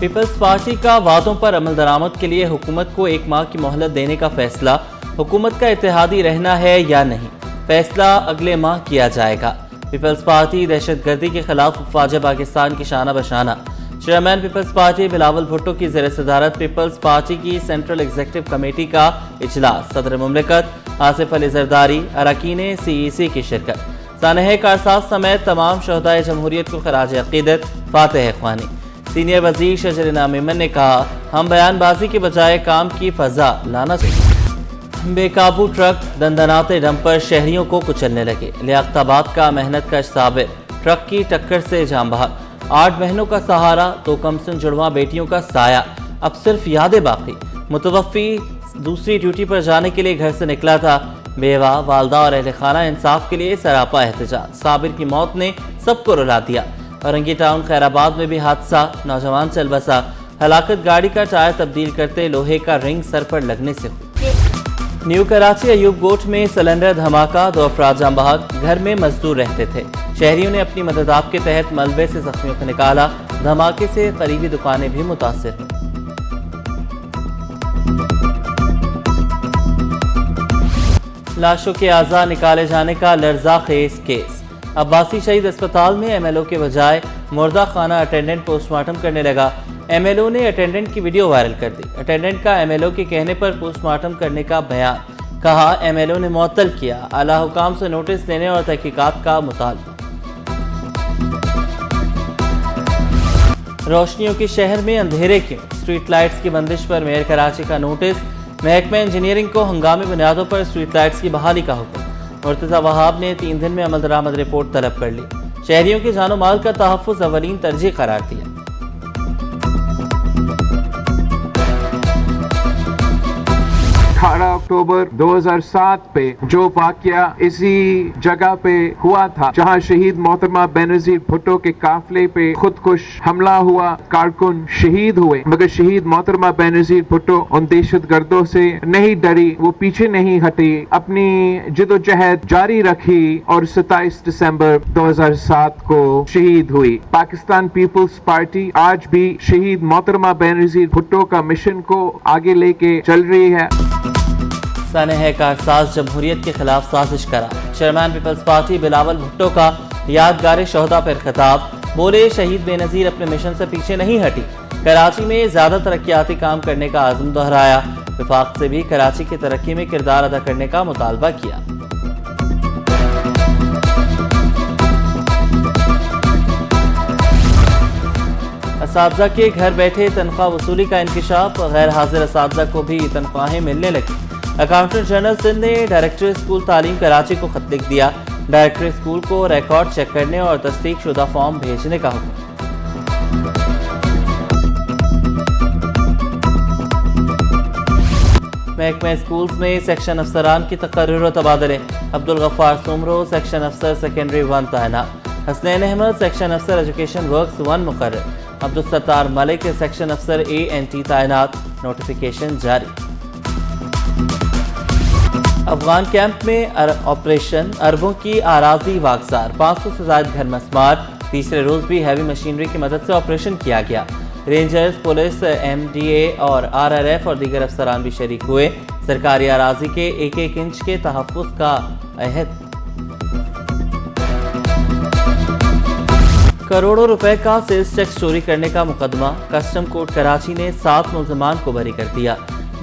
Peoples party کا وعدوں پر عمل درآمد کے لیے حکومت کو 1 ماہ کی مہلت دینے کا فیصلہ، حکومت کا اتحادی رہنا ہے یا نہیں، فیصلہ اگلے ماہ کیا جائے گا۔ پیپلز پارٹی دہشت گردی کے خلاف افواج پاکستان کی شانہ بشانہ۔ Chairman Peoples Party Bilawal Bhutto کی زیر صدارت پیپلز پارٹی کی سینٹرل ایگزیکٹو کمیٹی کا اجلاس، صدر مملکت آصف علی زرداری، اراکین CEC کی شرکت۔ سانحہ کارساز سمیت تمام شہدائے جمہوریت کو خراج عقیدت، فاتح خوانی۔ سینئر وزیر شجر انعام ایمن نے کہا، ہم بیان بازی کے بجائے کام کی فضا لانا چاہیے۔ بے قابو ٹرک دندناتے ڈمپر شہریوں کو کچلنے لگے۔ لیاقت آباد کا محنت کش صابر ٹرک کی ٹکر سے جاں بحق۔ 8 بہنوں کا سہارا، 2 کمسن جڑواں بیٹیوں کا سایہ، اب صرف یادیں باقی۔ متوفی دوسری ڈیوٹی پر جانے کے لیے گھر سے نکلا تھا۔ بیوہ، والدہ اور اہل خانہ انصاف کے لیے سراپا احتجاج۔ صابر کی موت نے سب کو رلا دیا۔ اورنگی ٹاؤن خیر آباد میں بھی حادثہ، نوجوان چل بسا۔ ہلاکت گاڑی کا ٹائر تبدیل کرتے لوہے کا رنگ سر پر لگنے سے ہوئی۔ نیو کراچی ایوب گوٹ میں سلنڈر دھماکہ، 2 افراد جاں بحق، گھر میں مزدور رہتے تھے۔ شہریوں نے اپنی مدداب کے تحت ملبے سے زخمیوں کو نکالا۔ دھماکے سے قریبی دکانیں بھی متاثر ہوئیں۔ لاشوں کے اعضاء نکالے جانے کا لرزہ خیز کیس۔ عباسی شہید اسپتال میں MLO کے بجائے مردہ خانہ اٹینڈنٹ پوسٹ مارٹم کرنے لگا۔ MLO نے اٹینڈنٹ کی ویڈیو وائرل کر دی۔ اٹینڈنٹ کا MLO کے کہنے پر پوسٹ مارٹم کرنے کا بیان، کہا MLO نے معطل کیا۔ اعلیٰ حکام سے نوٹس دینے اور تحقیقات کا مطالبہ۔ روشنیوں کے شہر میں اندھیرے کیوں؟ اسٹریٹ لائٹس کی بندش پر میئر کراچی کا نوٹس۔ محکمہ انجینئرنگ کو ہنگامی بنیادوں پر اسٹریٹ لائٹس کی بحالی کا حکم۔ مرتضی وہاب نے 3 دن میں عمل درآمد رپورٹ طلب کر لی۔ شہریوں کے جان و مال کا تحفظ اولین ترجیح قرار دیا۔ 18 اکتوبر 2007 پہ جو واقعہ اسی جگہ پہ ہوا تھا جہاں شہید محترمہ بینظیر بھٹو کے قافلے پہ خودکش حملہ ہوا، کارکن شہید ہوئے، مگر شہید محترمہ بینظیر بھٹو ان دہشت گردوں سے نہیں ڈری، وہ پیچھے نہیں ہٹی، اپنی جدوجہد جاری رکھی اور 27 دسمبر 2007 کو شہید ہوئی۔ پاکستان پیپلز پارٹی آج بھی شہید محترمہ بینظیر بھٹو کا مشن کو آگے لے کے چل رہی ہے۔ سانحہ کارساز جمہوریت کے خلاف سازش کرا۔ Chairman Peoples Party Bilawal Bhutto کا یادگار شہداء پر خطاب، بولے شہید بے نظیر اپنے مشن سے پیچھے نہیں ہٹی، کراچی میں زیادہ ترقیاتی کام کرنے کا عزم دہرایا، وفاق سے بھی کراچی کی ترقی میں کردار ادا کرنے کا مطالبہ کیا۔ اساتذہ کے گھر بیٹھے تنخواہ وصولی کا انکشاف، غیر حاضر اساتذہ کو بھی تنخواہیں ملنے لگی۔ اکاؤنٹنٹ جنرل سندھ نے ڈائریکٹر اسکول تعلیم کراچی کو خط لکھ دیا، ڈائریکٹر اسکول کو ریکارڈ چیک کرنے اور تصدیق شدہ فارم بھیجنے کا حکم۔ محکمہ اسکولز میں سیکشن افسران کی تقرر و تبادلے، عبدالغفار سومرو سیکشن افسر سیکنڈری 1 تعینات، حسنین احمد سیکشن افسر ایجوکیشن ورکس 1 مقرر، عبدالستار ملک سیکشن افسر A&T تعینات، نوٹیفیکیشن جاری۔ افغان کیمپ میں آپریشن، اربوں کی اراضی واگزار، 500 سے زائد گھر مسمار، تیسرے روز بھی ہیوی مشینری کی مدد سے آپریشن کیا گیا۔ رینجرز، پولیس، MDA اور RRF اور دیگر افسران بھی شریک ہوئے۔ سرکاری اراضی کے 1-1 انچ کے تحفظ کا عہد۔ کروڑوں روپے کا سیلز ٹیکس چوری کرنے کا مقدمہ، کسٹم کورٹ کراچی نے 7 ملزمان کو بری کر دیا۔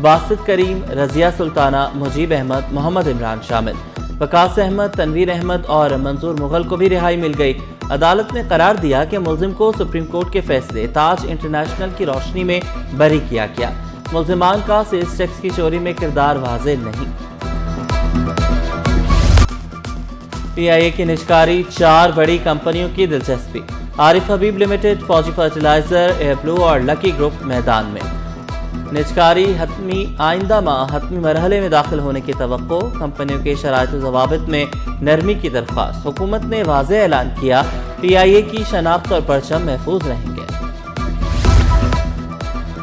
باسط کریم، رضیہ سلطانہ، مجیب احمد، محمد عمران شامل۔ وقاص احمد، تنویر احمد اور منظور مغل کو بھی رہائی مل گئی۔ عدالت نے قرار دیا کہ ملزم کو سپریم کورٹ کے فیصلے تاج انٹرنیشنل کی روشنی میں بری کیا گیا۔ ملزمان کا سیلز ٹیکس کی چوری میں کردار واضح نہیں۔ PIA کی نجکاری، 4 بڑی کمپنیوں کی دلچسپی، عارف حبیب لمیٹڈ، فوجی فرٹیلائزر، ایئر بلو اور لکی گروپ میدان میں۔ نجکاری آئندہ ماہ حتمی مرحلے میں داخل ہونے کی توقع، کمپنیوں کے شرائط و ضوابط میں نرمی کی درخواست۔ حکومت نے واضح اعلان کیا، PIA کی شناخت اور پرچم محفوظ رہیں گے۔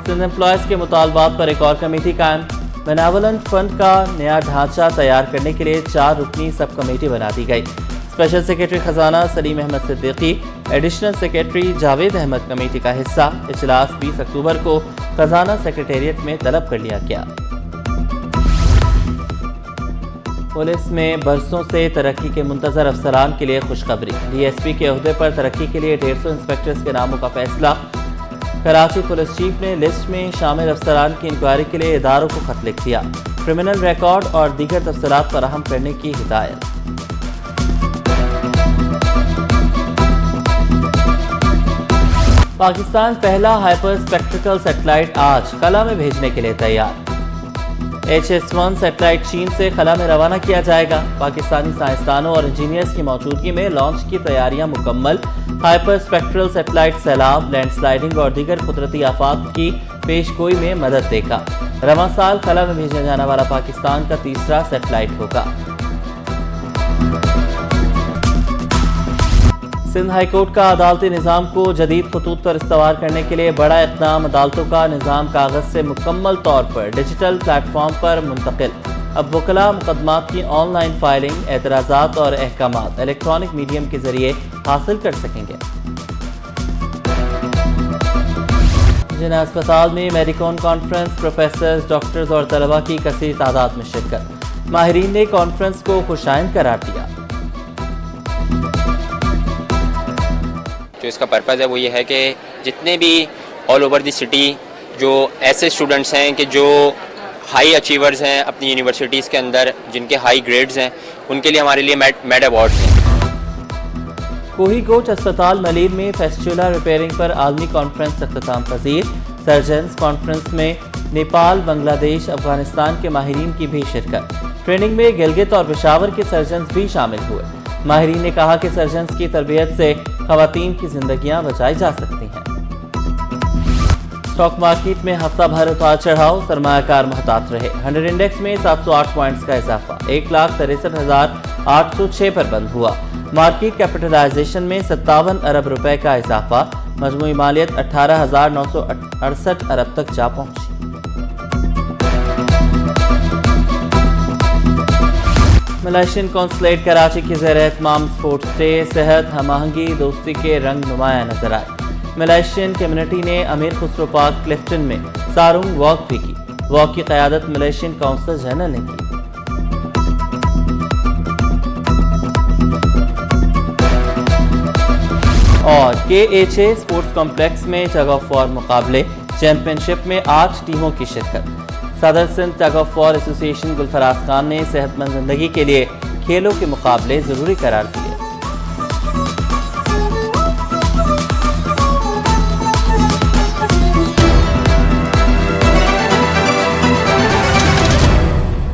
سندھ امپلائیز کے مطالبات پر ایک اور کمیٹی قائم، بیناولنٹ فنڈ کا نیا ڈھانچہ تیار کرنے کے لیے 4 رکنی سب کمیٹی بنا دی گئی۔ اسپیشل سیکرٹری خزانہ Salim Ahmed Siddiqui, additional secretary Javed Ahmed committee کا حصہ۔ اجلاس 20 اکتوبر کو خزانہ سیکریٹریٹ میں طلب کر لیا گیا۔ پولیس میں برسوں سے ترقی کے منتظر افسران کے لیے خوشخبری۔ ڈی ایس پی کے عہدے پر ترقی کے لیے 150 انسپکٹرز کے ناموں کا فیصلہ۔ کراچی پولیس چیف نے لسٹ میں شامل افسران کی انکوائری کے لیے اداروں کو خط لکھ دیا۔ کرمنل ریکارڈ اور دیگر تفصیلات فراہم کرنے کی ہدایت۔ پاکستان پہلا ہائپر اسپیکٹریکل سیٹلائٹ آج خلا میں بھیجنے کے لیے تیار۔ HS-1 سیٹلائٹ چین سے خلا میں روانہ کیا جائے گا۔ پاکستانی سائنسدانوں اور انجینئرز کی موجودگی میں لانچ کی تیاریاں مکمل۔ ہائپر اسپیکٹرل سیٹلائٹ سیلاب، لینڈ سلائڈنگ اور دیگر قدرتی آفات کی پیش گوئی میں مدد دے گا۔ رواں سال خلا میں بھیجنے جانے والا پاکستان کا تیسرا سیٹلائٹ ہوگا۔ سندھ ہائی کورٹ کا عدالتی نظام کو جدید خطوط پر استوار کرنے کے لیے بڑا اقدام۔ عدالتوں کا نظام کاغذ سے مکمل طور پر ڈیجیٹل پلیٹ فارم پر منتقل۔ اب وکلاء مقدمات کی آن لائن فائلنگ، اعتراضات اور احکامات الیکٹرانک میڈیم کے ذریعے حاصل کر سکیں گے۔ جناح اسپتال میں میڈیکون کانفرنس، پروفیسرز، ڈاکٹرز اور طلباء کی کثیر تعداد میں شرکت۔ ماہرین نے کانفرنس کو خوشائند قرار دیا۔ جو اس کا پرپز ہے وہ یہ ہے کہ جتنے بھی آل اوور دی سٹی جو ایسے اسٹوڈنٹس ہیں کہ جو ہائی اچیورز ہیں اپنی یونیورسٹیز کے اندر، جن کے ہائی گریڈز ہیں، ان کے لیے ہمارے لیے میڈ ایوارڈز ہیں۔ کوہی کوٹ اسپتال ملیر میں فیسٹیولر ریپیئرنگ پر عالمی کانفرنس اختتام پذیر۔ سرجنز کانفرنس میں نیپال، بنگلہ دیش، افغانستان کے ماہرین کی بھی شرکت۔ ٹریننگ میں گلگت اور پشاور کے سرجنز بھی شامل ہوئے۔ ماہرین نے کہا کہ سرجنز کی تربیت سے خواتین کی زندگیاں بچائی جا سکتی ہیں۔ اسٹاک مارکیٹ میں ہفتہ بھر اتار چڑھاؤ، سرمایہ کار محتاط رہے۔ 100 انڈیکس میں 708 پوائنٹس کا اضافہ، 1,63,806 پر بند ہوا۔ مارکیٹ کیپٹلائزیشن میں 57 ارب روپے کا اضافہ، مجموعی مالیت 18,968 ارب تک جا پہنچی۔ ملائیشین قونصلیٹ کراچی کی زیر اہتمام اسپورٹس ڈے، صحت، ہم آہنگی، دوستی کے رنگ نمایاں نظر آئے۔ ملائیشین کمیونٹی نے امیر خسرو پارک کلفٹن میں سارونگ واک بھی کی۔ واک کی قیادت ملائیشین کونسل جنرل نے کی۔ اور KHA اسپورٹس کمپلیکس میں ٹگ آف وار مقابلے، چیمپئن شپ میں 8 ٹیموں کی شرکت۔ صدر سندھ ٹگ آف وار ایسوسی ایشن گلفراز خان نے صحت مند زندگی کے لیے کھیلوں کے مقابلے ضروری قرار دیے۔